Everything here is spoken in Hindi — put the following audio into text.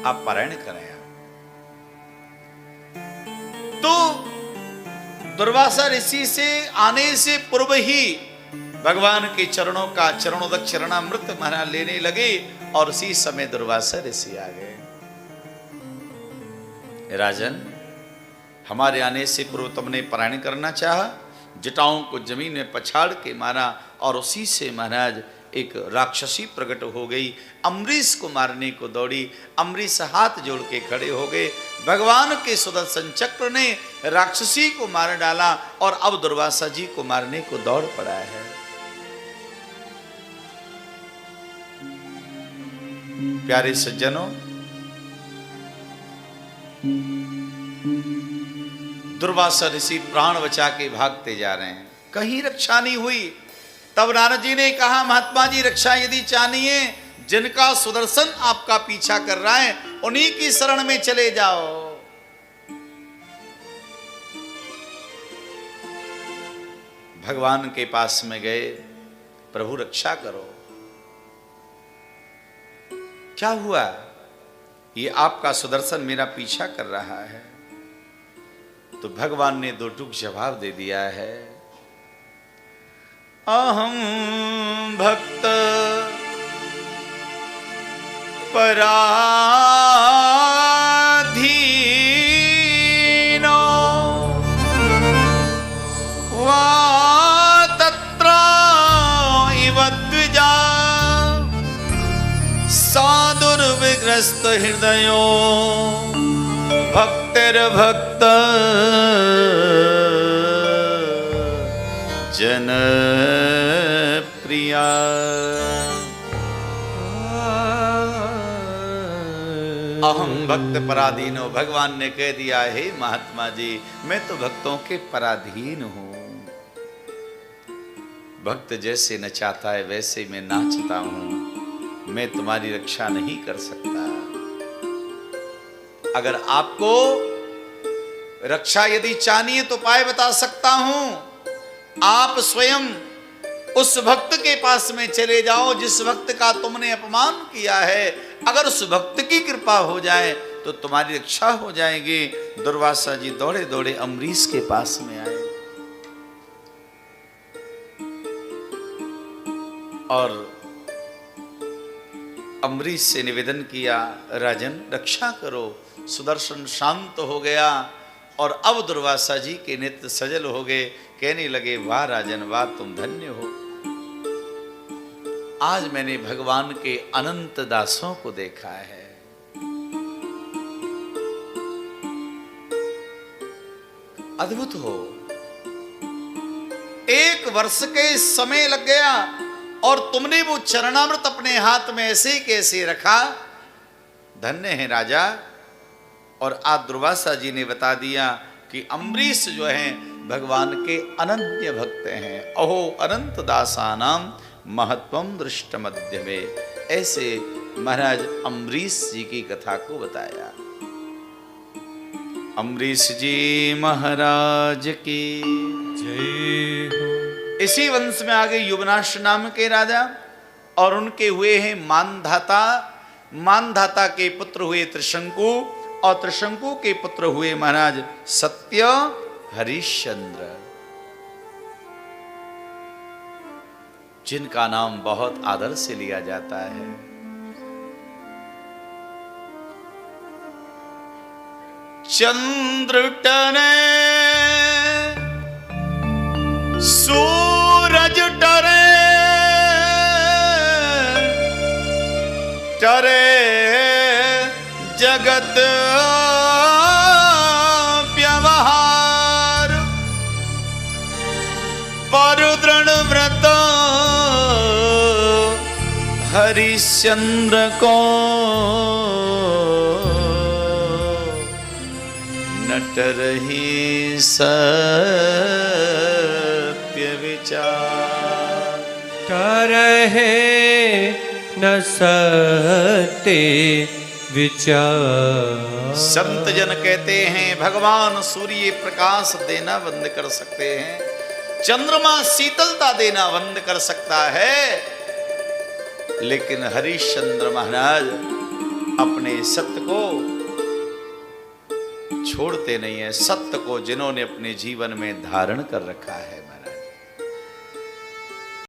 आप पारायण करें। तो दुर्वासा ऋषि से आने से पूर्व ही भगवान के चरणों का चरणोदक चरणामृत महाराज लेने लगे और उसी समय दुर्वासा ऋषि आ गए। राजन, हमारे आने से पूर्व तुमने पारायण करना चाहा, जटाओं को जमीन में पछाड़ के मारा और उसी से महाराज एक राक्षसी प्रकट हो गई, अम्बरीश को मारने को दौड़ी। अम्बरीश हाथ जोड़ के खड़े हो गए। भगवान के सुदर्शन चक्र ने राक्षसी को मार डाला और अब दुर्वासा जी को मारने को दौड़ पड़ा है। प्यारे सज्जनों, दुर्वासा ऋषि प्राण बचा के भागते जा रहे हैं, कहीं रक्षा नहीं हुई। तब नारद जी ने कहा, महात्मा जी रक्षा यदि चाहिए, जिनका सुदर्शन आपका पीछा कर रहा है उन्हीं की शरण में चले जाओ। भगवान के पास में गए, प्रभु रक्षा करो। क्या हुआ? ये आपका सुदर्शन मेरा पीछा कर रहा है। तो भगवान ने दो टूक जवाब दे दिया है, अहम भक्त पराधीनो वा तत्र इव द्विजा साधुर्विग्रस्त हृदयो भक्तिर्भक्त जन प्रिया। अहम भक्त पराधीनो, भगवान ने कह दिया है महात्मा जी, मैं तो भक्तों के पराधीन हूं। भक्त जैसे नचाता है वैसे मैं नाचता हूं, मैं तुम्हारी रक्षा नहीं कर सकता। अगर आपको रक्षा यदि चाहिए तो उपाय बता सकता हूं। आप स्वयं उस भक्त के पास में चले जाओ जिस भक्त का तुमने अपमान किया है। अगर उस भक्त की कृपा हो जाए तो तुम्हारी रक्षा हो जाएगी। दुर्वासा जी दौड़े दौड़े अम्बरीश के पास में आए और अम्बरीश से निवेदन किया, राजन रक्षा करो। सुदर्शन शांत हो गया और अब दुर्वासा जी के नेत्र सजल हो गए। कहने लगे, वाह राजन वाह, तुम धन्य हो। आज मैंने भगवान के अनंत दासों को देखा है। अद्भुत हो। 1 वर्ष के समय लग गया और तुमने वो चरणामृत अपने हाथ में ऐसे कैसे रखा। धन्य है राजा। और आज दुर्वासा जी ने बता दिया कि अम्बरीश जो हैं भगवान के अनन्य भक्त हैं। अहो अनंत दासानाम महत्वम दृष्ट मध्य में, ऐसे महाराज अम्बरीश जी की कथा को बताया। अम्बरीश जी महाराज की जय हो। इसी वंश में आगे युवनाश नाम के राजा और उनके हुए हैं मानधाता। मानधाता के पुत्र हुए त्रिशंकु और त्रिशंकु के पुत्र हुए महाराज सत्य हरिश्चंद्र, जिनका नाम बहुत आदर से लिया जाता है। चंद्र टरे सूरज टरे, टरे जगत व्यवहार, पर दृढ़ व्रत हरिश्चंद्र को नट रही सत्य विचार, करहे न सत्य विचार। संत जन कहते हैं भगवान सूर्य प्रकाश देना बंद कर सकते हैं, चंद्रमा शीतलता देना बंद कर सकता है, लेकिन हरिश्चंद्र महाराज अपने सत्य को छोड़ते नहीं है। सत्य को जिन्होंने अपने जीवन में धारण कर रखा है